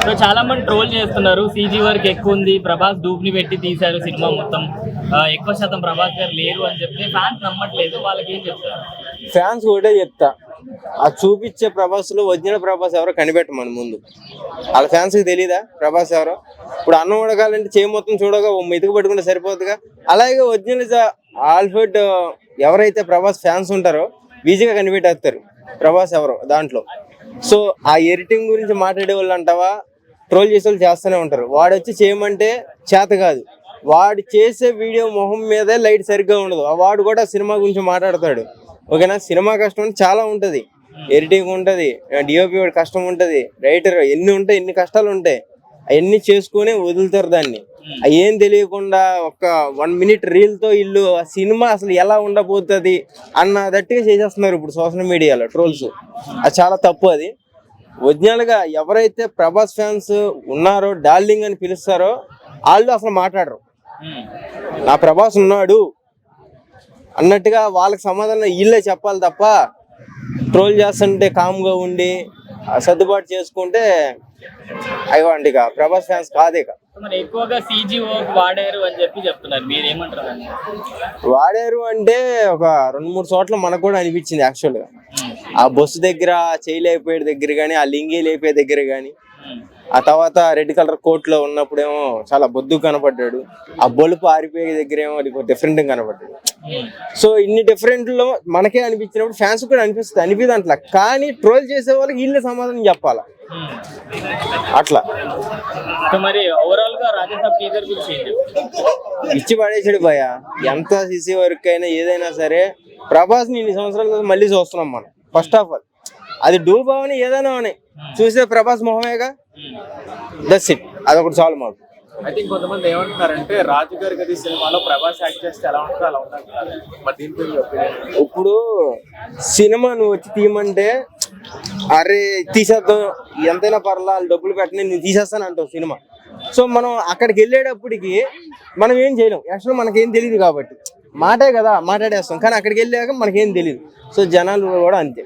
So చాలా మంది troll చేస్తున్నారు, సీజీ వర్క్ ఎక్కువ ఉంది, ప్రభాస్ డూప్ని పెట్టి తీశారు సినిమా మొత్తం, ఎక్కువ శాతం ప్రభాస్ గారు లేరు అని చెప్తే ఫ్యాన్స్ నమ్మట్లేదు. వాళ్ళకి ఏం చెప్తారు? ఫ్యాన్స్ ఒకటే చెప్తా, ఆ చూపించే ప్రభాస్ లో ఒరిజినల్ ప్రభాస్ ఎవరో కనిపెట్టమని ముందు. వాళ్ళ ఫ్యాన్స్ కి తెలీదా ప్రభాస్ ఎవరో? ఇప్పుడు అన్నం ఉడకాలంటే చేయి మొత్తం చూడగా మెతుకు పట్టుకుంటే సరిపోతుందిగా. అలాగే ఒరిజినల్ ఆల్ఫర్డ్ ఎవరైతే ప్రభాస్ ఫ్యాన్స్ ఉంటారో ఈజీగా కనిపెట్టేస్తారు ప్రభాస్ ఎవరో దాంట్లో. సో ఆ ఎడిటింగ్ గురించి మాట్లాడే వాళ్ళు అంటావా, ట్రోల్ చేసే వాళ్ళు చేస్తూనే ఉంటారు. వాడు వచ్చి చేయమంటే చేత కాదు, వాడు చేసే వీడియో మొహం మీదే లైట్ సరిగ్గా ఉండదు. వాడు కూడా సినిమా గురించి మాట్లాడతాడు, ఓకేనా. సినిమా కష్టం అంటే చాలా ఉంటుంది, ఎడిటింగ్ ఉంటుంది, డిఓపి వాడి కష్టం ఉంటుంది, రైటర్ ఎన్ని ఉంటాయి, ఎన్ని కష్టాలు ఉంటాయి. అవన్నీ చేసుకుని వదులుతారు దాన్ని. ఏం తెలియకుండా ఒక 1 minute రీల్తో ఇల్లు ఆ సినిమా అసలు ఎలా ఉండబోతుంది అన్నదట్టుగా చేసేస్తున్నారు ఇప్పుడు సోషల్ మీడియాలో ట్రోల్స్. అది చాలా తప్పు. అది ఒరిజినల్గా ఎవరైతే ప్రభాస్ ఫ్యాన్స్ ఉన్నారో, డార్లింగ్ అని పిలుస్తారో వాళ్ళు అసలు మాట్లాడరు. నా ప్రభాస్ ఉన్నాడు అన్నట్టుగా వాళ్ళకి సమాధానం వీళ్ళే చెప్పాలి తప్ప ట్రోల్ చేస్తుంటే కామ్గా ఉండి సర్దుబాటు చేసుకుంటే అయ్యండి ఇక ప్రభాస్ ఫ్యాన్స్ కాదే. మరి ఎక్కువగా సీజీ వర్క్ వాడారు అని చెప్తున్నారు, మీరు ఏమంటారు? వాడారు అంటే ఒక 2-3 చోట్ల మనకు కూడా అనిపించింది యాక్చువల్గా. ఆ బస్సు దగ్గర చేయి లేపే దగ్గర కానీ, ఆ లింగి లేపే దగ్గర కానీ, ఆ తర్వాత రెడ్ కలర్ కోట్ లో ఉన్నప్పుడేమో చాలా బొద్దు కనపడ్డాడు, ఆ బొలుపు ఆరిపోయే దగ్గర ఏమో డిఫరెంట్ కనపడ్డాడు. సో ఇన్ని డిఫరెంట్ లో మనకే అనిపించినప్పుడు ఫ్యాన్స్ కూడా అనిపిది అట్లా. కానీ ట్రోల్ చేసే వాళ్ళకి వీళ్ళే సమాధానం చెప్పాలా అట్లా. మరి ఓవరాల్ గా రాజాసాబ్ టీజర్ గురించి ఇచ్చి పడేసాడు భయ. ఎంత సీసీ వర్క్ అయినా ఏదైనా సరే ప్రభాస్ ని ఇన్ని సంవత్సరాల మళ్ళీ చూస్తున్నాం మనం. ఫస్ట్ ఆఫ్ ఆల్ అది డూబ్ అవని ఏదైనా అని చూసే ప్రభాస్ మొహమేగా, దట్స్ ఇట్. అదొకటి చాలు మాకు. అయితే ఇంకొంతమంది ఏమంటున్నారంటే రాజు గారి గది సినిమాలో ప్రభాస్ యాక్ట్ చేస్తే ఎలా ఉంటుందో అలా ఉంటుంది. మరి దీనిపై ఇప్పుడు సినిమా నువ్వు వచ్చి తీయమంటే అరే తీసేద్దాం, ఎంతైనా పర్లా, డబ్బులు పెట్టని నేను తీసేస్తాను అంటావు సినిమా. సో మనం అక్కడికి వెళ్ళేటప్పటికి మనం ఏం చేయలేం, యాక్చువల్గా మనకేం తెలియదు కాబట్టి మాటే కదా మాట్లాడేస్తాం. కానీ అక్కడికి వెళ్ళాక మనకేం తెలియదు. సో జనాలు కూడా అంతే.